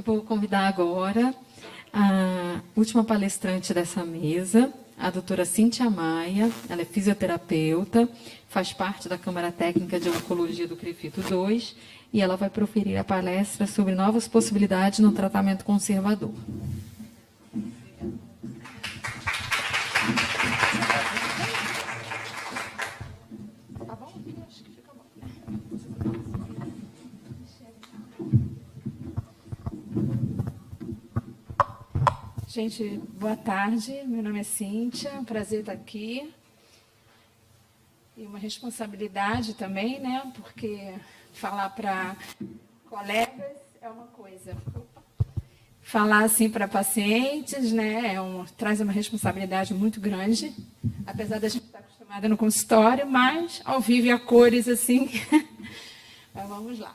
Vou convidar agora a última palestrante dessa mesa, a doutora Cíntia Maia. Ela é fisioterapeuta, faz parte da Câmara Técnica de Oncologia do CREFITO 2 e ela vai proferir a palestra sobre novas possibilidades no tratamento conservador. Gente, boa tarde. Meu nome é Cíntia, é um prazer estar aqui. E uma responsabilidade também, né? Porque falar para colegas é uma coisa. Falar assim para pacientes, né? Traz uma responsabilidade muito grande. Apesar da gente estar acostumada no consultório, mas ao vivo e a cores, assim. Mas vamos lá.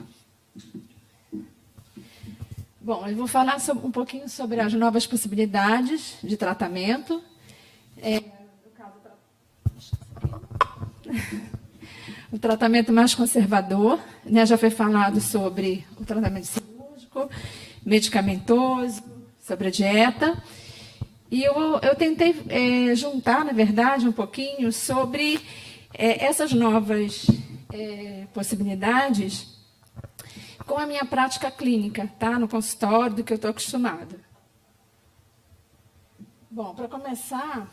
Bom, eu vou falar um pouquinho sobre as novas possibilidades de tratamento. O tratamento mais conservador, né? Já foi falado sobre o tratamento cirúrgico, medicamentoso, sobre a dieta. E eu tentei juntar, na verdade, um pouquinho sobre essas novas possibilidades com a minha prática clínica, tá? No consultório, do que eu estou acostumada. Bom, para começar...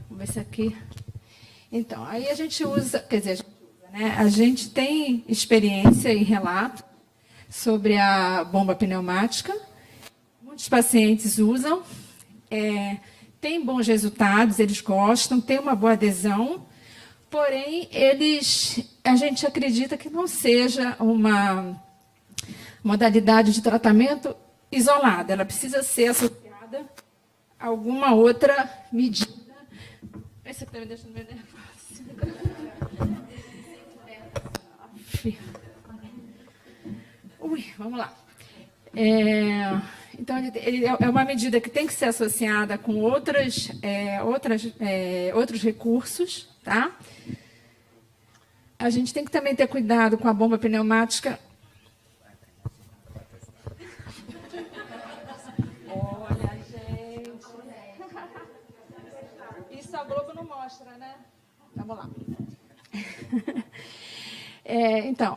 Vamos ver se aqui... Então, aí a gente usa... Quer dizer, a gente tem experiência e relato sobre a bomba pneumática. Muitos pacientes usam, tem bons resultados, eles gostam, tem uma boa adesão. Porém, a gente acredita que não seja uma modalidade de tratamento isolada. Ela precisa ser associada a alguma outra medida. Esse aqui está me deixando meio nervosa. Vamos lá. Então, ele é uma medida que tem que ser associada com outros recursos, tá? A gente tem que também ter cuidado com a bomba pneumática. Olha, gente. Isso a Globo não mostra, né? Vamos lá. Então,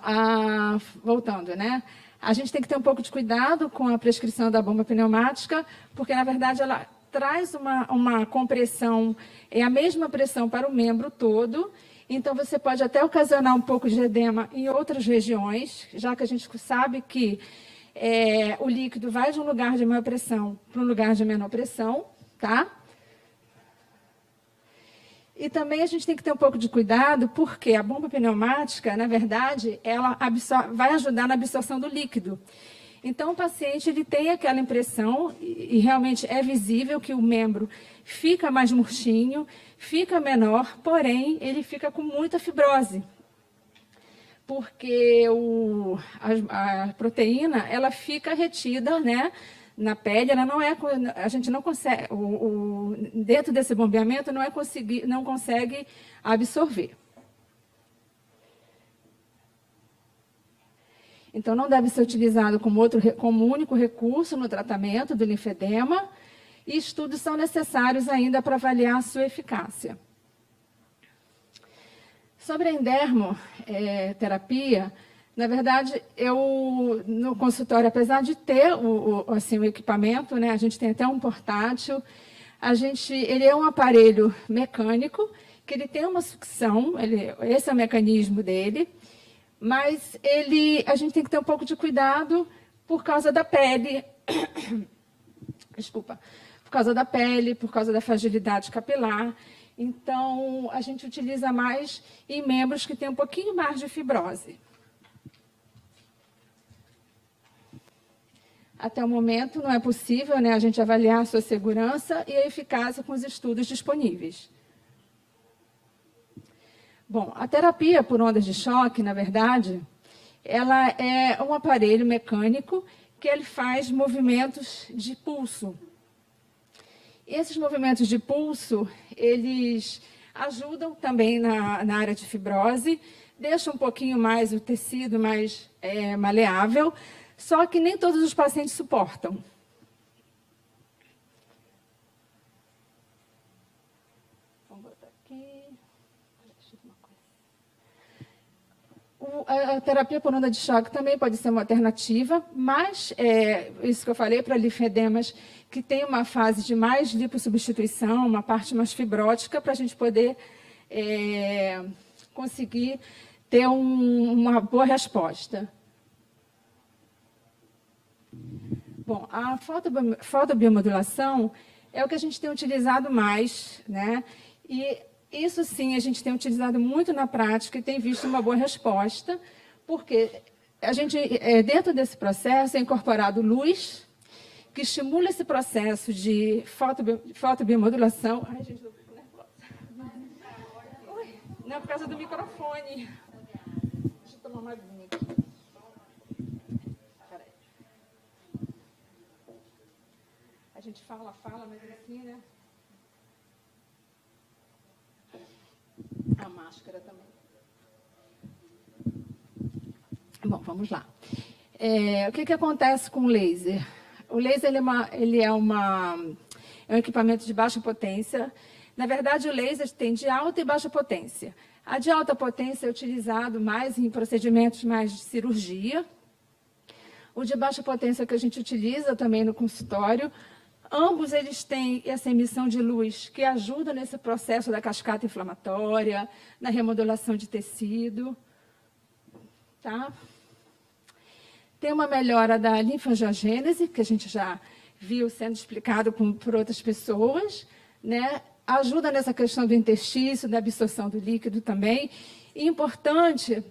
voltando, né? A gente tem que ter um pouco de cuidado com a prescrição da bomba pneumática, porque, na verdade, ela traz uma compressão, é a mesma pressão para o membro todo. Então, você pode até ocasionar um pouco de edema em outras regiões, já que a gente sabe que o líquido vai de um lugar de maior pressão para um lugar de menor pressão, tá? E também a gente tem que ter um pouco de cuidado, porque a bomba pneumática, na verdade, ela vai ajudar na absorção do líquido. Então, o paciente ele tem aquela impressão, e realmente é visível que o membro fica mais murchinho, fica menor, porém, ele fica com muita fibrose. Porque a proteína ela fica retida, né, na pele, ela não a gente não consegue, dentro desse bombeamento não consegue absorver. Então, não deve ser utilizado como único recurso no tratamento do linfedema, e estudos são necessários ainda para avaliar a sua eficácia. Sobre a endermoterapia, na verdade, no consultório, apesar de ter o equipamento, né, a gente tem até um portátil, ele é um aparelho mecânico, que ele tem uma sucção, esse é o mecanismo dele, mas a gente tem que ter um pouco de cuidado por causa da pele, desculpa, por causa da pele, por causa da fragilidade capilar. Então, a gente utiliza mais em membros que têm um pouquinho mais de fibrose. Até o momento, não é possível, né, a gente avaliar a sua segurança e a eficácia com os estudos disponíveis. Bom, a terapia por ondas de choque, na verdade, ela é um aparelho mecânico que ele faz movimentos de pulso. E esses movimentos de pulso, eles ajudam também na área de fibrose, deixam um pouquinho mais o tecido mais maleável, só que nem todos os pacientes suportam. Vamos botar aqui. A terapia por onda de choque também pode ser uma alternativa, mas isso que eu falei para linfoedemas que tem uma fase de mais lipossubstituição, uma parte mais fibrótica, para a gente poder conseguir ter uma boa resposta. Bom, a fotobiomodulação é o que a gente tem utilizado mais, né? E isso, sim, a gente tem utilizado muito na prática e tem visto uma boa resposta, porque a gente, dentro desse processo, é incorporado luz, que estimula esse processo de fotobiomodulação. Ai, gente, eu fico nervosa. Não, por causa do microfone. Deixa eu tomar uma aguinha aqui. Peraí. A gente fala, mas assim, né? A máscara também. Bom, vamos lá. O que acontece com o laser? O laser ele é um equipamento de baixa potência. Na verdade, o laser tem de alta e baixa potência. A de alta potência é utilizado mais em procedimentos mais de cirurgia. O de baixa potência que a gente utiliza também no consultório. Ambos eles têm essa emissão de luz que ajuda nesse processo da cascata inflamatória, na remodulação de tecido. Tá? Tem uma melhora da linfangiogênese, que a gente já viu sendo explicado por outras pessoas, né? Ajuda nessa questão do interstício, da absorção do líquido também. E importante,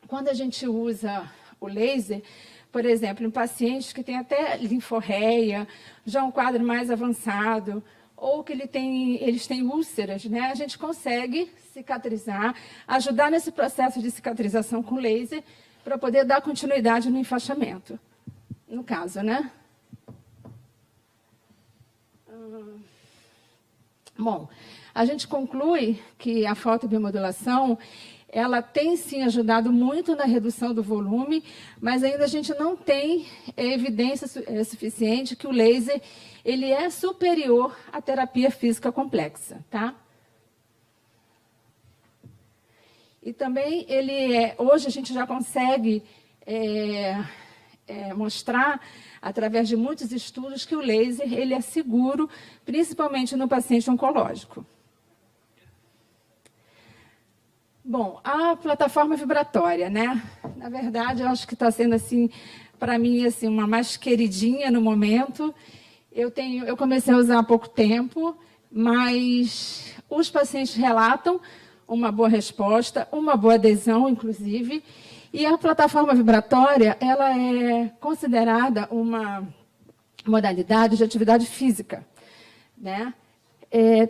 quando a gente usa o laser, por exemplo, em pacientes que têm até linforreia, já um quadro mais avançado, ou que eles têm úlceras, né? A gente consegue cicatrizar, ajudar nesse processo de cicatrização com laser, para poder dar continuidade no enfaixamento, no caso, né? Bom, a gente conclui que a fotobiomodulação, ela tem, sim, ajudado muito na redução do volume, mas ainda a gente não tem evidência suficiente que o laser ele é superior à terapia física complexa, tá? E também hoje a gente já consegue mostrar, através de muitos estudos, que o laser ele é seguro, principalmente no paciente oncológico. Bom, a plataforma vibratória, né? Na verdade, eu acho que está sendo, assim, para mim, assim, uma mais queridinha no momento. Eu comecei a usar há pouco tempo, mas os pacientes relatam uma boa resposta, uma boa adesão, inclusive. E a plataforma vibratória, ela é considerada uma modalidade de atividade física, né?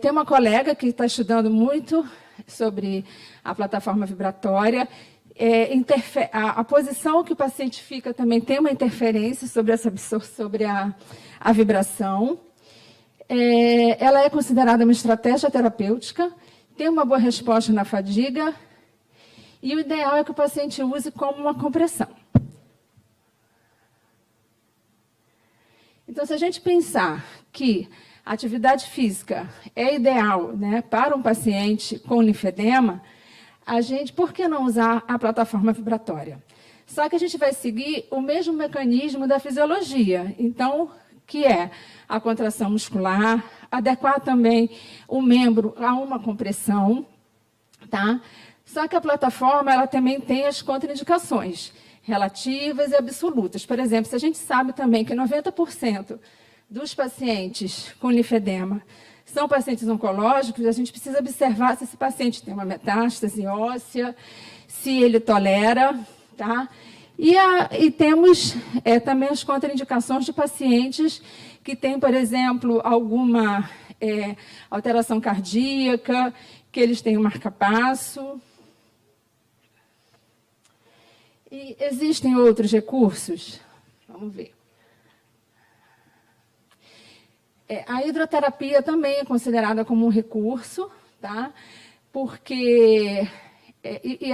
Tem uma colega que está estudando muito sobre a plataforma vibratória. A posição que o paciente fica também tem uma interferência sobre a vibração. Ela é considerada uma estratégia terapêutica, tem uma boa resposta na fadiga, e o ideal é que o paciente use como uma compressão. Então, se a gente pensar que a atividade física é ideal, né, para um paciente com linfedema, por que não usar a plataforma vibratória? Só que a gente vai seguir o mesmo mecanismo da fisiologia, então, que é a contração muscular, adequar também o membro a uma compressão, tá? Só que a plataforma ela também tem as contraindicações relativas e absolutas. Por exemplo, se a gente sabe também que 90% dos pacientes com linfedema são pacientes oncológicos, a gente precisa observar se esse paciente tem uma metástase óssea, se ele tolera, tá? E temos também as contraindicações de pacientes que têm, por exemplo, alguma alteração cardíaca, que eles têm um marca-passo. E existem outros recursos? Vamos ver. A hidroterapia também é considerada como um recurso, tá? Porque,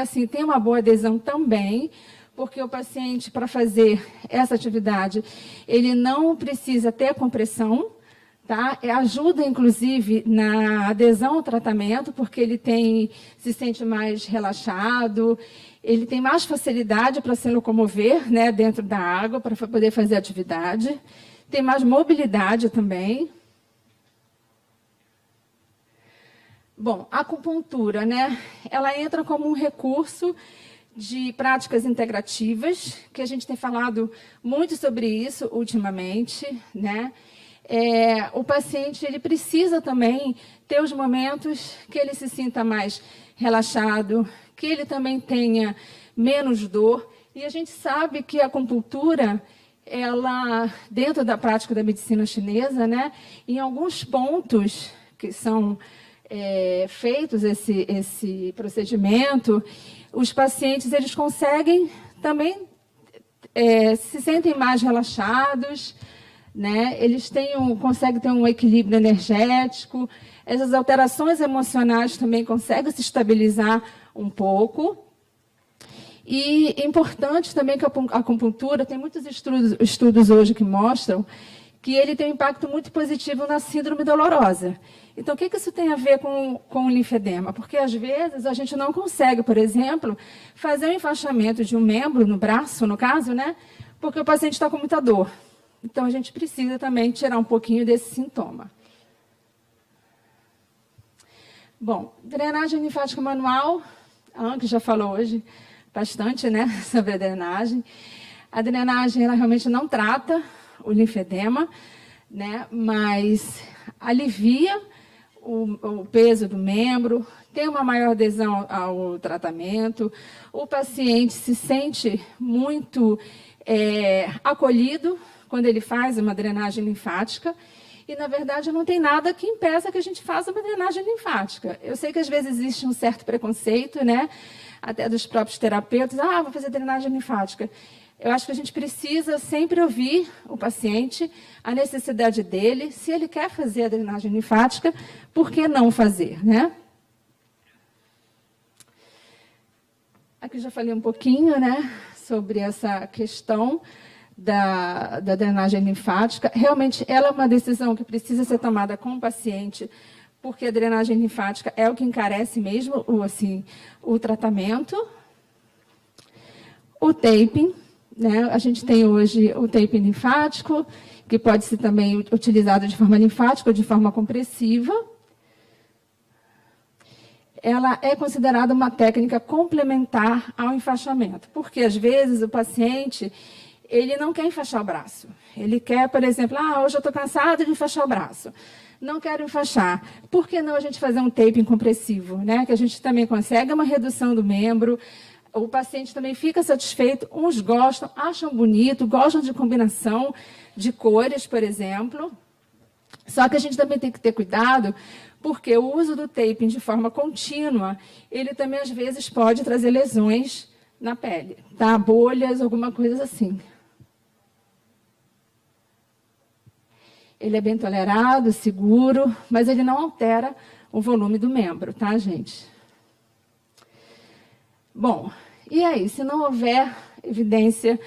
assim, tem uma boa adesão também, porque o paciente, para fazer essa atividade, ele não precisa ter compressão, tá? Ajuda, inclusive, na adesão ao tratamento, porque ele se sente mais relaxado, ele tem mais facilidade para se locomover, né, dentro da água, para poder fazer atividade, tem mais mobilidade também. Bom, a acupuntura, né, ela entra como um recurso de práticas integrativas, que a gente tem falado muito sobre isso ultimamente, né? O paciente ele precisa também ter os momentos que ele se sinta mais relaxado, que ele também tenha menos dor. E a gente sabe que a acupuntura, ela, dentro da prática da medicina chinesa, né, em alguns pontos que são feitos esse procedimento, os pacientes eles conseguem também se sentem mais relaxados, né? Eles conseguem ter um equilíbrio energético, essas alterações emocionais também conseguem se estabilizar um pouco. E é importante também que a acupuntura, tem muitos estudos hoje que mostram que ele tem um impacto muito positivo na síndrome dolorosa. Então, o que isso tem a ver com o linfedema? Porque, às vezes, a gente não consegue, por exemplo, fazer um enfaixamento de um membro, no braço, no caso, né? Porque o paciente está com muita dor. Então, a gente precisa também tirar um pouquinho desse sintoma. Bom, drenagem linfática manual, a Anke já falou hoje bastante, né, sobre a drenagem. A drenagem, ela realmente não trata o linfedema, né, mas alivia o peso do membro, tem uma maior adesão ao tratamento, o paciente se sente muito acolhido quando ele faz uma drenagem linfática, e, na verdade, não tem nada que impeça que a gente faça uma drenagem linfática. Eu sei que, às vezes, existe um certo preconceito, né, até dos próprios terapeutas, vou fazer drenagem linfática. Eu acho que a gente precisa sempre ouvir o paciente, a necessidade dele, se ele quer fazer a drenagem linfática, por que não fazer, né? Aqui já falei um pouquinho, né, sobre essa questão da drenagem linfática. Realmente, ela é uma decisão que precisa ser tomada com o paciente, porque a drenagem linfática é o que encarece mesmo o tratamento. O taping, né? A gente tem hoje o taping linfático, que pode ser também utilizado de forma linfática ou de forma compressiva. Ela é considerada uma técnica complementar ao enfaixamento, porque, às vezes, o paciente ele não quer enfaixar o braço. Ele quer, por exemplo, hoje eu estou cansado de enfaixar o braço. Não quero enfaixar. Por que não a gente fazer um taping compressivo, né? Que a gente também consegue uma redução do membro, o paciente também fica satisfeito, uns gostam, acham bonito, gostam de combinação de cores, por exemplo. Só que a gente também tem que ter cuidado, porque o uso do taping de forma contínua, ele também, às vezes, pode trazer lesões na pele, tá? Bolhas, alguma coisa assim. Ele é bem tolerado, seguro, mas ele não altera o volume do membro, tá, gente? Bom, e aí, se não houver evidência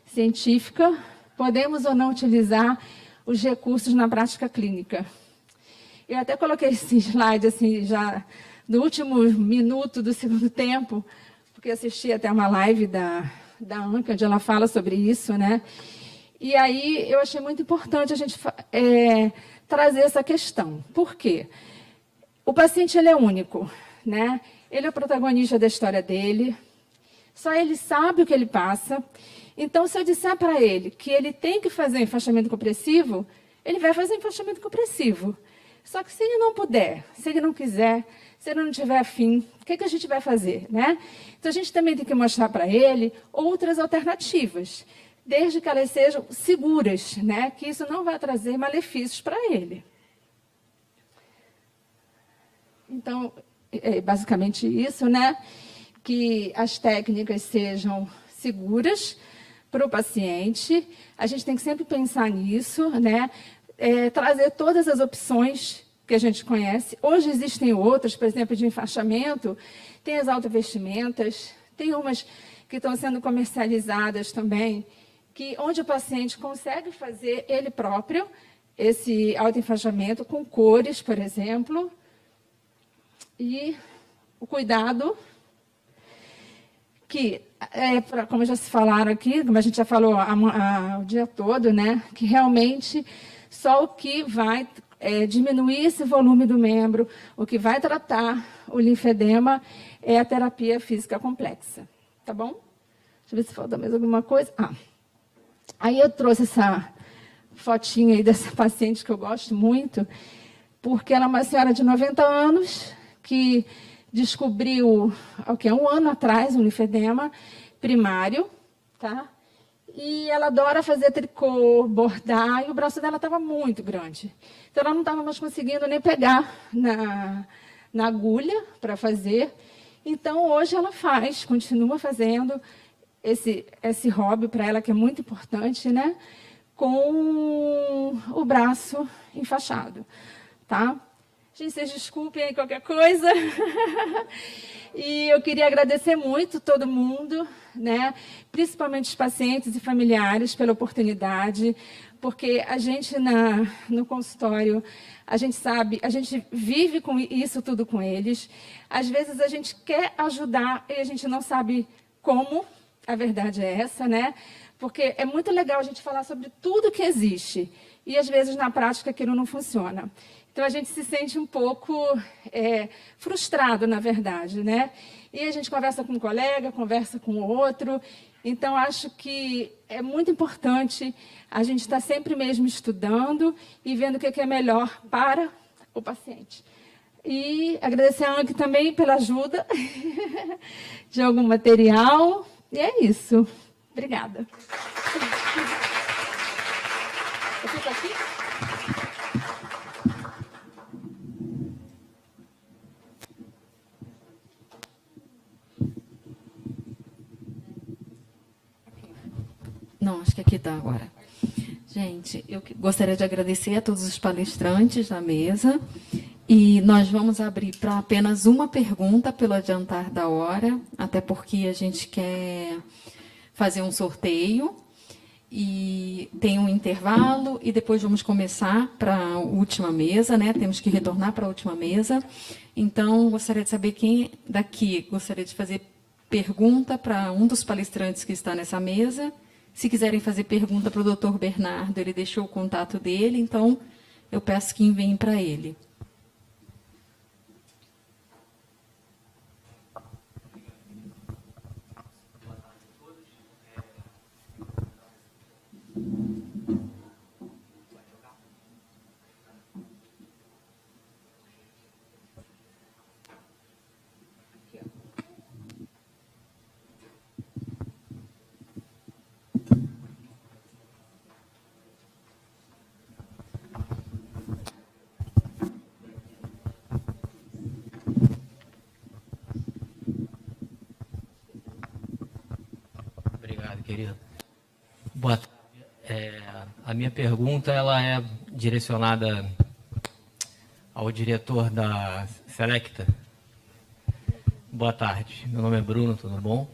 científica, podemos ou não utilizar os recursos na prática clínica? Eu até coloquei esse slide assim, já no último minuto do segundo tempo, porque assisti até uma live da Anke, onde ela fala sobre isso, né? E aí eu achei muito importante a gente trazer essa questão. Por quê? O paciente ele é único, né? Ele é o protagonista da história dele, só ele sabe o que ele passa. Então, se eu disser para ele que ele tem que fazer enfaixamento compressivo, ele vai fazer enfaixamento compressivo. Só que se ele não puder, se ele não quiser, se ele não tiver afim, o que a gente vai fazer, né? Então, a gente também tem que mostrar para ele outras alternativas, desde que elas sejam seguras, né? Que isso não vai trazer malefícios para ele. Então, é basicamente isso, né? Que as técnicas sejam seguras para o paciente. A gente tem que sempre pensar nisso, né? Trazer todas as opções que a gente conhece. Hoje existem outras, por exemplo, de enfaixamento, tem as autovestimentas, tem umas que estão sendo comercializadas também, onde o paciente consegue fazer ele próprio esse autoenfaixamento com cores, por exemplo, e o cuidado que, como já se falaram aqui, como a gente já falou o dia todo, né, que realmente só o que vai diminuir esse volume do membro, o que vai tratar o linfedema é a terapia física complexa. Tá bom? Deixa eu ver se falta mais alguma coisa. Aí eu trouxe essa fotinha aí dessa paciente que eu gosto muito, porque ela é uma senhora de 90 anos que descobriu, um ano atrás, um linfedema primário, tá? E ela adora fazer tricô, bordar, e o braço dela estava muito grande. Então, ela não estava mais conseguindo nem pegar na agulha para fazer. Então, hoje ela continua fazendo esse hobby para ela, que é muito importante, né? Com o braço enfaixado, tá? Gente, vocês desculpem aí qualquer coisa. E eu queria agradecer muito todo mundo, né? Principalmente os pacientes e familiares pela oportunidade, porque a gente no consultório, a gente sabe, a gente vive com isso tudo com eles. Às vezes a gente quer ajudar e a gente não sabe como, a verdade é essa, né? Porque é muito legal a gente falar sobre tudo que existe e às vezes na prática aquilo não funciona. Então, a gente se sente um pouco frustrado, na verdade, né? E a gente conversa com um colega, conversa com o outro. Então, acho que é muito importante a gente estar sempre mesmo estudando e vendo o que é melhor para o paciente. E agradecer a Anki também pela ajuda de algum material. E é isso. Obrigada. Eu fico aqui? Não, acho que aqui está agora. Gente, eu gostaria de agradecer a todos os palestrantes da mesa. E nós vamos abrir para apenas uma pergunta pelo adiantar da hora, até porque a gente quer fazer um sorteio. E tem um intervalo e depois vamos começar para a última mesa, né? Temos que retornar para a última mesa. Então, gostaria de saber quem daqui gostaria de fazer pergunta para um dos palestrantes que está nessa mesa. Se quiserem fazer pergunta para o Dr. Bernardo, ele deixou o contato dele, então eu peço que enviem para ele. Querido. Boa tarde. A minha pergunta ela é direcionada ao diretor da Selecta. Boa tarde. Meu nome é Bruno, tudo bom?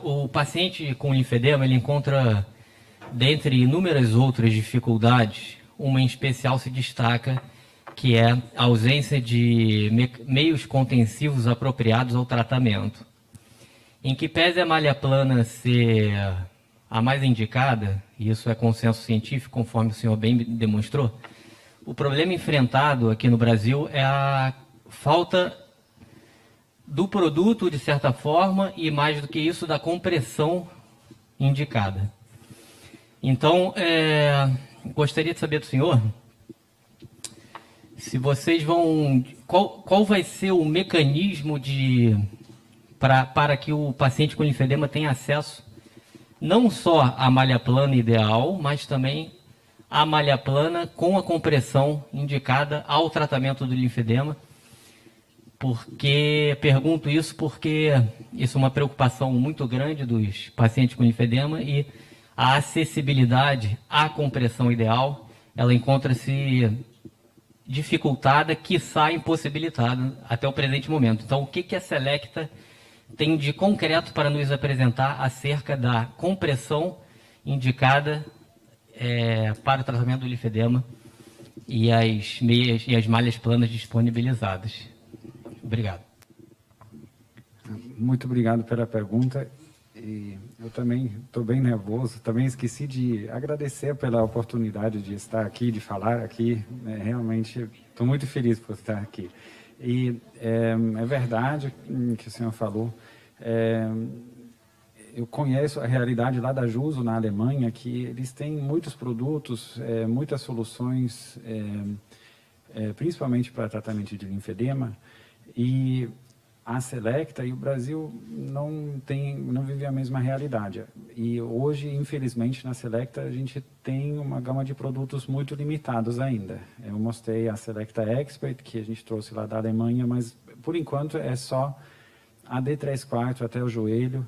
O paciente com linfedema ele encontra, dentre inúmeras outras dificuldades, uma em especial se destaca, que é a ausência de meios contensivos apropriados ao tratamento. Em que pese a malha plana ser a mais indicada, e isso é consenso científico, conforme o senhor bem demonstrou, o problema enfrentado aqui no Brasil é a falta do produto, de certa forma, e mais do que isso, da compressão indicada. Então, gostaria de saber do senhor se vocês vão... Qual vai ser o mecanismo para que o paciente com linfedema tenha acesso não só à malha plana ideal, mas também à malha plana com a compressão indicada ao tratamento do linfedema. Pergunto isso porque isso é uma preocupação muito grande dos pacientes com linfedema e a acessibilidade à compressão ideal ela encontra-se dificultada, quiçá impossibilitada até o presente momento. Então, o que a Selecta tem de concreto para nos apresentar acerca da compressão indicada para o tratamento do linfedema e as meias e as malhas planas disponibilizadas? Obrigado. Muito obrigado pela pergunta. E eu também estou bem nervoso. Também esqueci de agradecer pela oportunidade de estar aqui, de falar aqui. Realmente estou muito feliz por estar aqui. E é verdade o que o senhor falou. Eu conheço a realidade lá da Juso, na Alemanha, que eles têm muitos produtos, muitas soluções, principalmente para tratamento de linfedema. E a Selecta e o Brasil não vive a mesma realidade. E hoje, infelizmente, na Selecta a gente tem uma gama de produtos muito limitados ainda. Eu mostrei a Selecta Expert, que a gente trouxe lá da Alemanha, mas por enquanto é só a D3/4 até o joelho,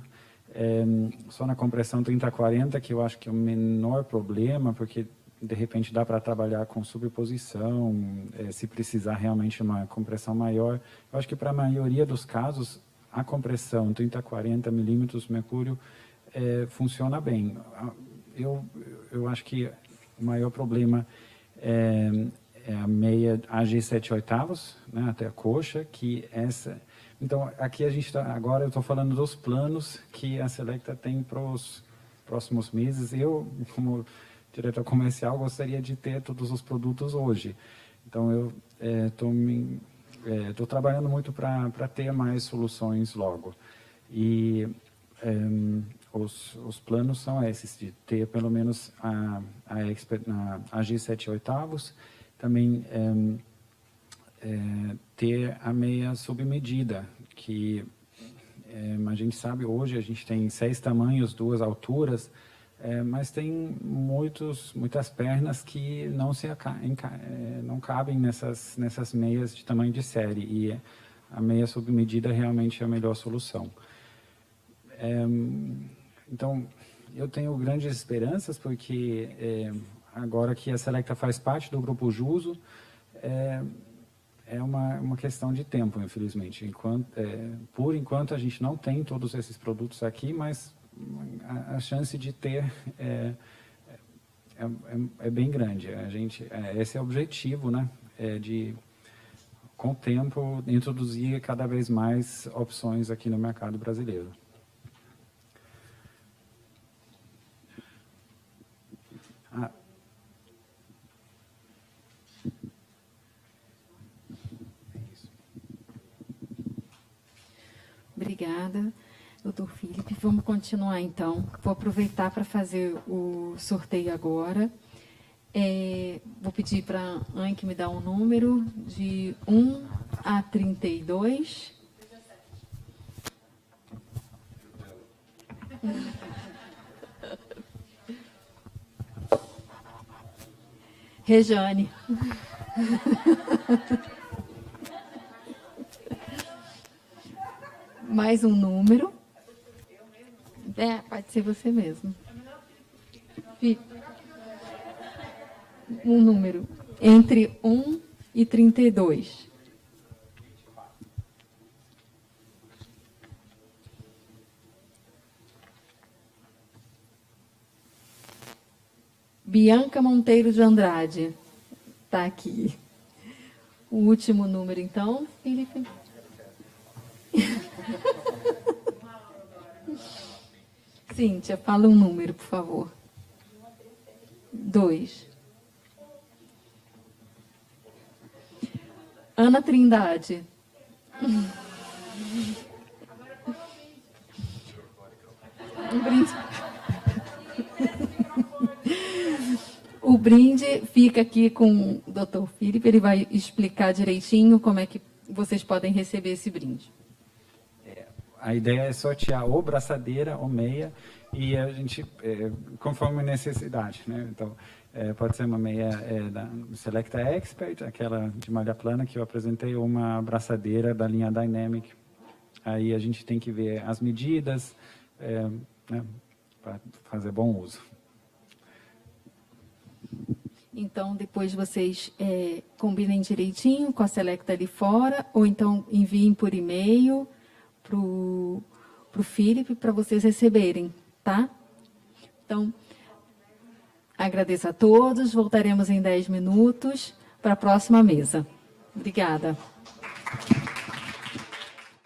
só na compressão 30-40, que eu acho que é o menor problema, porque de repente dá para trabalhar com superposição, se precisar realmente uma compressão maior. Eu acho que para a maioria dos casos, a compressão 30-40 milímetros mercúrio funciona bem. Eu acho que o maior problema é a meia AG7/8, né, até a coxa, que essa... Então, aqui a gente agora eu estou falando dos planos que a Selecta tem para os próximos meses. Eu, como diretor comercial, gostaria de ter todos os produtos hoje. Então, eu estou trabalhando muito para ter mais soluções logo. E os planos são esses, de ter pelo menos a Expert na AG7/8, também ter a meia sob medida, que a gente sabe hoje, a gente tem 6 tamanhos, 2 alturas, mas tem muitas pernas que não cabem nessas meias de tamanho de série, e a meia sob medida realmente é a melhor solução. Então, eu tenho grandes esperanças, porque agora que a Selecta faz parte do Grupo Juso, é uma questão de tempo, infelizmente. Por enquanto, a gente não tem todos esses produtos aqui, mas a chance de ter é bem grande. Esse é o objetivo, né? De, com o tempo, introduzir cada vez mais opções aqui no mercado brasileiro. Obrigada, doutor Felipe. Vamos continuar, então. Vou aproveitar para fazer o sorteio agora. Vou pedir para a Anne que me dá um número de 1 a 32. Rejane. Mais um número. Pode ser você mesmo. Um número entre 1 e 32. Bianca Monteiro de Andrade. Está aqui. O último número, então, Felipe. Cíntia, fala um número, por favor. 2. Ana Trindade. Um brinde. O brinde fica aqui com o Dr. Felipe, ele vai explicar direitinho como é que vocês podem receber esse brinde. A ideia é sortear ou braçadeira ou meia, e a gente, conforme a necessidade, né? Então, pode ser uma meia da Selecta Expert, aquela de malha plana que eu apresentei, ou uma braçadeira da linha Dynamic. Aí a gente tem que ver as medidas, né, para fazer bom uso. Então, depois vocês combinem direitinho com a Selecta ali fora, ou então enviem por e-mail para o Felipe para vocês receberem, tá? Então, agradeço a todos. Voltaremos em 10 minutos para a próxima mesa. Obrigada.